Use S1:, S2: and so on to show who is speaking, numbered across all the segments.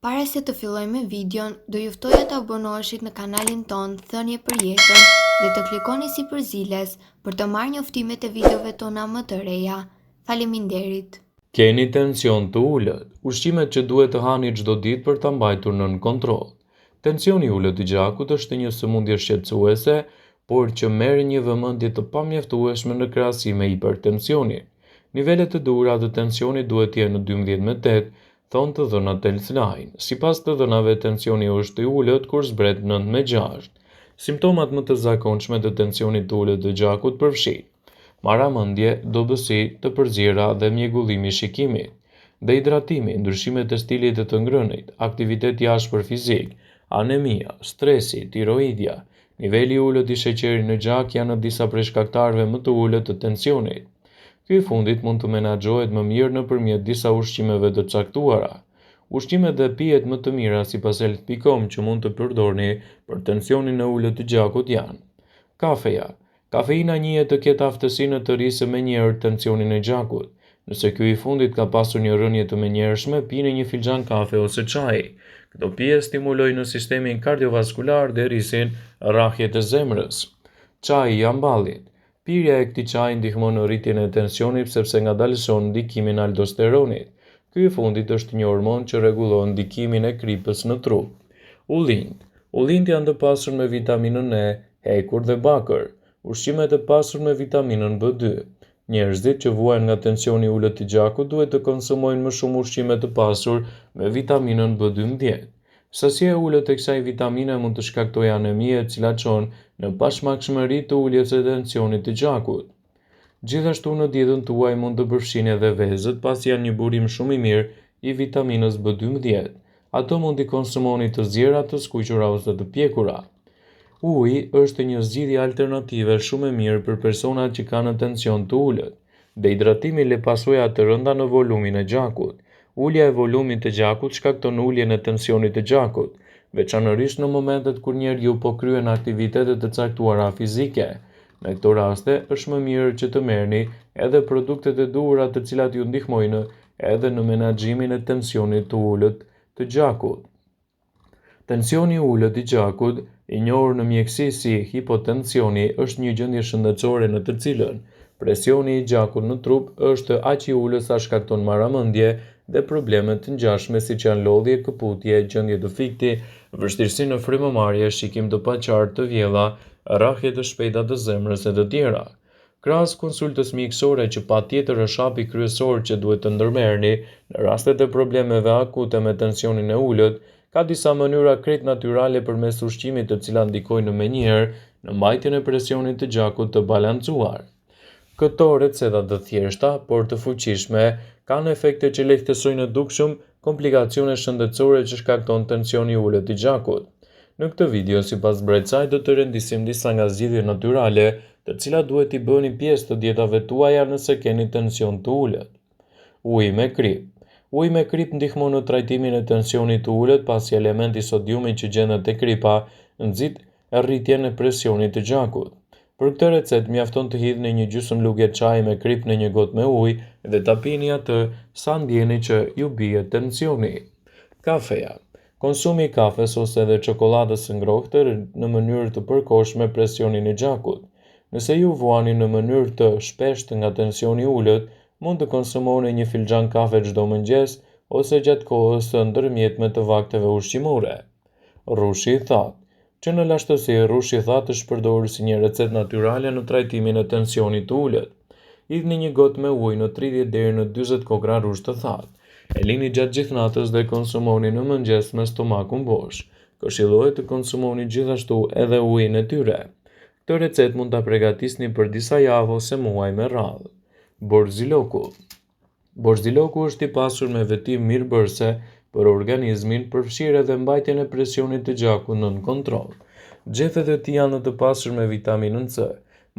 S1: Para se të fillojmë me videon, do ju ftoja të abonoheshit në kanalin ton Thënie për Jetën dhe të klikoni si përziles për të marrë njoftimet e videove tona më të reja. Faleminderit.
S2: Keni tension të ulët, ushqimet që duhet të hani çdo ditë për ta mbajtur nën kontroll. Tensioni i ulët i gjakut është një sëmundje shqetësuese, por që merr një vëmendje të pamjaftueshme në krahasim me hipertensionin. Nivelet të duhura të tensionit duhet të jenë në 12/8, thonë të dhënat Healthline. Sipas të dhënave, tensioni është i ulët kur zbret 9/6. Simptomat më të zakonshme të tensionit të ulët të gjakut përfshijnë marramendje, dobësi, të përzierë dhe mjegullimi i shikimit, dehidratimi, ndryshimet e stilit të ngrënit, aktivitet jashtëpër fizik, anemia, stresi, tiroidja, niveli i ulët i sheqerit në gjak janë disa prej shkaktarëve më të ulët të tensionit. Ky i fundit mund të menaxhohet më mirë nëpërmjet disa ushqimeve të caktuara. Ushqimet dhe pijet më të mira sipas health.com që mund të përdorni për tensionin e ulët të gjakut janë: kafeja. Kafeina njihet të ketë aftësinë të rrisë menjëherë tensionin e gjakut. Nëse ky i fundit ka pasur një rënje të menjëhershme, pini një filxhan kafe ose çaji. Këto pije stimulojnë në sistemin kardiovaskular dhe rrisin rrahjet e zemrës. Çaji i amballit. Pirja e këtij çaji ndihmon në rritjen e tensionit sepse ngadalëson ndikimin e aldosteronit. Ky i fundit është një hormon që rregullon ndikimin e kripës në trup. Ullinjt. Ullinjt janë të pasur me vitaminën E, hekur dhe bakër. Ushqimet e pasur me vitaminën B2. Njerëzit që vuajnë nga tensioni i ulët të gjakut duhet të konsumojnë më shumë ushqime të pasur me vitaminën B12. Sasia e ulët e kësaj vitamine mund të shkaktojë anemi e cila çon në pashmangshmëri të uljes së tensionit të gjakut. Gjithashtu në dietën tuaj mund të përfshini edhe vezët pasi janë një burim shumë i mirë i vitaminës B12. Ato mund t'i konsumoni të zjera, të skuqura ose të pjekura. Uji është një zgjidhje alternative shumë e mirë për personat që kanë tension të ulët. Dehidratimi le pasoja të rënda në volumin e gjakut. Ulja e volumit të gjakut shkakton uljen e tensionit të gjakut, veçanërisht në momentet kur njeriu po kryen aktivitete të caktuara fizike. Në këto raste është më mirë që të merrni edhe produktet e duhura të cilat ju ndihmojnë edhe në menaxhimin e tensionit të ulët të gjakut. Tensioni i ulët i gjakut, i njohur në mjeksi si hipotensioni, është një gjendje shëndetësore në të cilën presioni i gjakut në trup është aq i ulët sa shkakton marramendje dhe probleme të ngjashme siç janë lodhje, këputje, gjendje të fikti, vështirësi në frymëmarrje, shikim të paqartë të vjella, rrahje të shpejta të zemrës e të tjera. Krahas konsultës mjekësore që patjetër është hapi kryesor që duhet të ndërmerrni në rastet e problemeve akute me tensionin e ulët, ka disa mënyra krejt natyrale përmes ushqimit të cilat ndikojnë menjëherë në mbajtjen e presionit të gjakut të balancuar. Këto receta të thjeshta, por të fuqishme, kanë efekte që lehtësojnë në dukshëm komplikacione shëndetësore që shkakton tensioni i ulët i gjakut. Në këtë video, sipas Brejcaj, do të rëndisim disa nga zgjidhjet natyrale, të cilat duhet t'i bëni pjesë të dietave tuaja nëse keni tension të ulët. Uji me krip. Uji me krip ndihmon në trajtimin e tensionit të ulët pasi elementi sodiumi që gjendet te kripa nxit rritjen e presionit të gjakut. Për këtë recetë mjafton të hidhni një gjysmë çaji me krip në një gotë me ujë dhe ta pini atë sa ndjeni që ju bie tensioni. Kafeja. Konsumi i kafes ose edhe çokoladës së ngrohtë në mënyrë të përkohshme presionin e gjakut. Nëse ju vuani në mënyrë të shpeshtë nga tensioni i ulët, mund të konsumoni një filxhan kafe çdo mëngjes ose gjatë kohës së ndërmjetme të vakteve ushqimore. Rrushi i thatë. Që në lashtësi, rrushi i thatë është përdorur si një recetë natyrale në trajtimin e tensionit të ulët. Hidhni një gotë me ujë në 30 deri në 40 kokra rrush të thatë. E lini gjatë gjithë natës dhe konsumoni në mëngjes me stomakun bosh. Këshillohet të konsumoni gjithashtu edhe ujin e tyre. Këtë recetë mund ta përgatisni për disa javë ose muaj me radhë. Borziloku. Borziloku është i pasur me vetim mirëbërëse për organizmin, përfshirë edhe mbajtjen e presionit të gjakut nën kontroll. Gjethet e tij janë të pasur me vitaminën C.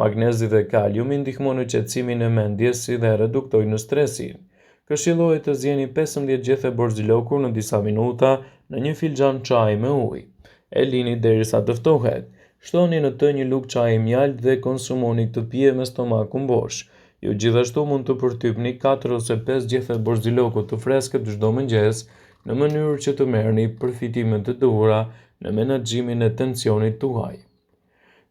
S2: Magnezi dhe kaliumi ndihmojnë në qetësimin e mendjes si dhe reduktojnë stresin. Këshillohet të zjeni 15 gjethe borziloku në disa minuta në një filxhan çaji me ujë. E lini derisa të ftohet. Shtoni në të një lugë çaji mjaltë dhe konsumoni këtë pije me stomakun bosh. Ju gjithashtu mund të përtypni 4 ose 5 gjethe borziloku të freskët çdo mëngjes, në mënyrë që të merrni përfitime të duhura në menaxhimin e tensionit tuaj.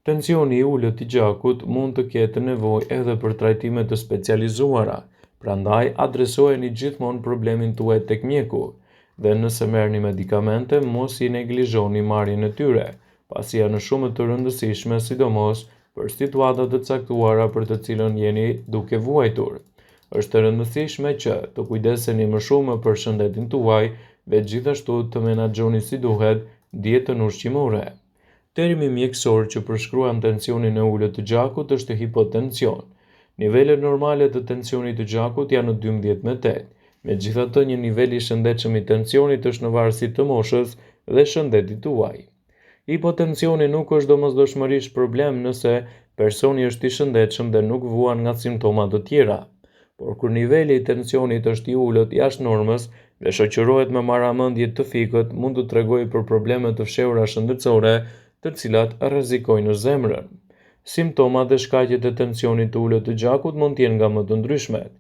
S2: Tensioni i ulët i gjakut mund të ketë nevojë edhe për trajtime të specializuara, prandaj adresojeni gjithmonë problemin tuaj tek mjeku dhe nëse merrni medikamente, mos i neglizhoni marrjen e tyre, pasi janë shumë të rëndësishme sidomos për situata të caktuara për të cilën jeni duke vuajtur. Është e rëndësishme që të kujdeseni më shumë për shëndetin tuaj dhe gjithashtu të menaxhoni si duhet dietën ushqimore. Termi mjekësor që përshkruan tensionin e ulët të gjakut është hipotension. Nivelet normale të tensionit të gjakut janë në 12/8. Megjithatë, një nivel i shëndetshëm i tensionit është në varësi të moshës dhe shëndetit tuaj. Hipotensioni nuk është domosdoshmërisht problem nëse personi është i shëndetshëm dhe nuk vuan nga simptoma të tjera. Por kur niveli i tensionit është i ulët jashtë normës dhe shoqërohet me marramendje të fikët, mund të tregojë për probleme të fshehura shëndetësore, të cilat rrezikojnë zemrën. Simptomat dhe shkaqjet e tensionit të ulët të gjakut mund të jenë nga më të ndryshmet.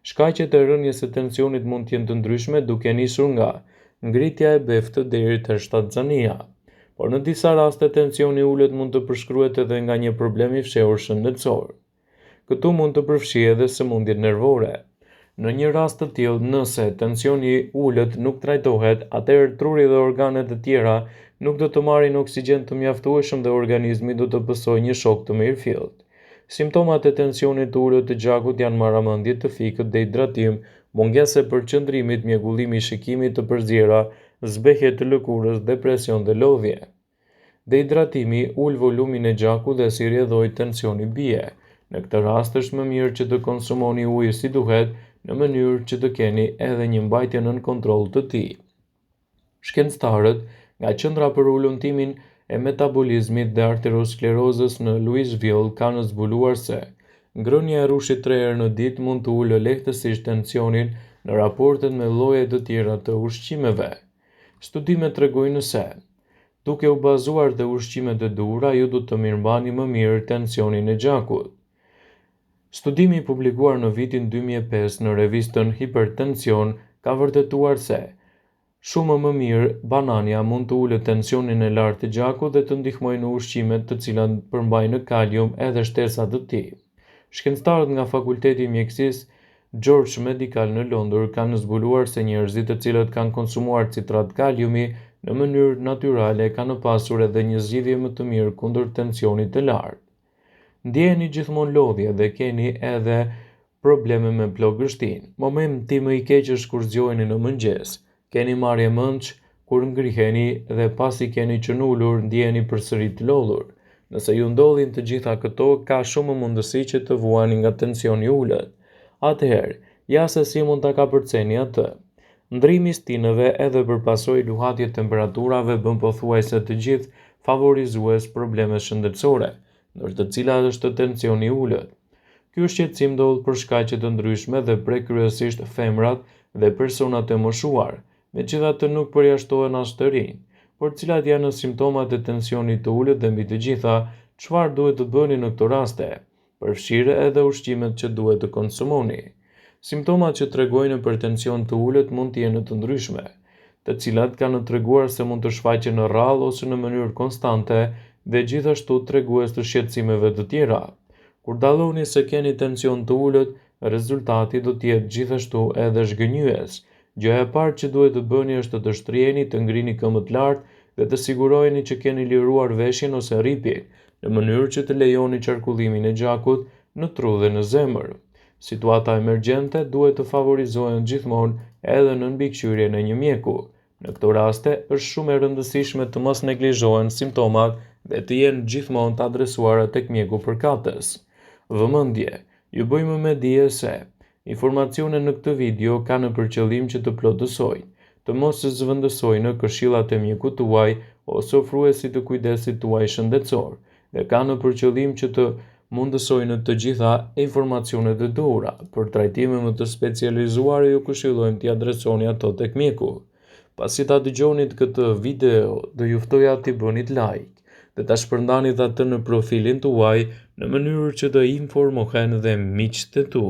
S2: Shkaqjet e rënies së tensionit mund të jenë të ndryshme, duke nisur nga ngritja e beftë deri te shtatzania. Por në disa raste tensioni i ulët mund të përshkruhet edhe nga një problem i fshehur shëndetësor. Këtu mund të përfshijë edhe sëmundjet nervore. Në një rast të tillë, nëse tensioni i ulët nuk trajtohet, atëherë truri dhe organet e tjera nuk do të marrin oksigjen të mjaftueshëm dhe organizmi do të pësojë një shok të mirëfillt. Simptomat e tensionit të ulët të gjakut janë marramendje të fikët, dehidratim, mungesë e përqendrimit, mjekullimi i shikimit të përzierë, zbehje të lëkurës, depresion dhe lodhje. Dehidratimi ul volumin e gjakut dhe si rrjedhoi tensioni bie. Në këtë rast është më mirë që të konsumoni ujë si duhet në mënyrë që të keni edhe një mbajtje nën kontroll të tij. Shkencëtarët nga Qendra për Ulëntimin e Metabolizmit dhe Arteriosklerozës në Louisville kanë zbuluar se ngrënia e rrushit 3 herë në ditë mund të ulë lehtësisht tensionin në raportet me lloje të tjera të ushqimeve. Studimet tregojnë se duke u bazuar te ushqimet e duhura, ju do të mirëmbani më mirë tensionin e gjakut. Studimi i publikuar në vitin 2005 në revistën Hypertension ka vërtetuar se shumë më mirë banania mund të ulë tensionin e lartë të gjakut dhe të ndihmojë në ushqimet të cilat përmbajnë kalium edhe shtesat të tij. Shkencëtarët nga Fakulteti i Mjekësisë George Medical në Londër kanë zbuluar se njerëzit të cilët kanë konsumuar citrat kaliumi në mënyrë natyrale kanë pasur edhe një zgjidhje më të mirë kundër tensionit të lartë. Ndjeheni gjithmonë lodhje dhe keni edhe probleme me plogështinë. Momenti më i keq është kur zgjoheni në mëngjes. Keni marrje mendsh kur ngriheni dhe pasi keni qenë ulur ndjeheni përsëri të lodhur. Nëse ju ndodhin të gjitha këto, ka shumë mundësi që të vuani nga tensioni i ulët. Atëherë, ja se si mund ta kapërceni atë. Ndrimi i stinëve edhe për pasojë luhatje temperaturave bën pothuajse të gjithë favorizues probleme shëndetësore, ndër të cilat është tensioni i ulët. Ky shqetësim ndodh për shkaqe të ndryshme dhe prek kryesisht femrat dhe personat e moshuar, megjithatë nuk përjashtohen as të rinj. Por cilat janë simptomat e tensionit të ulët dhe mbi të gjitha, çfarë duhet të bëni në këto raste? Përfshirë edhe ushqimet që duhet të konsumoni. Simptomat që tregojnë për tension të ulët mund të jenë të ndryshme, të cilat kanë treguar se mund të shfaqen në rrallë ose në mënyrë konstante dhe gjithashtu tregues të shqetësimeve të tjera. Kur dalloni se keni tension të ulët, rezultati do të jetë gjithashtu edhe zhgënjyes. Gjëja e parë që duhet të bëni është të shtriheni, të ngrini këmbët lart dhe të siguroheni që keni liruar veshjen ose rripin, në mënyrë që të lejoni qarkullimin e gjakut në tru dhe në zemër. Situata emergjente duhet të favorizohen gjithmonë edhe në mbikëqyrjen e një mjeku. Në këto raste është shumë e rëndësishme të mos neglizhohen simptomat dhe të jenë gjithmonë të adresuara tek mjeku përkatës. Vëmendje, ju bëjmë me dije se informacionet në këtë video kanë për qëllim që të plotësojnë, të mos zëvendësojnë këshillat e mjekut tuaj ose ofruesit të kujdesit tuaj shëndetësor, dhe kanë për qëllim që të mundësojnë të gjitha informacionet e duhura. Për trajtime më të specializuara ju këshillojmë t'i adresoni ato tek mjeku. Pasi ta dëgjonit këtë video, do ju ftoja t'i bënit like dhe ta shpërndanit atë në profilin tuaj në mënyrë që të informohen dhe miqtë tu.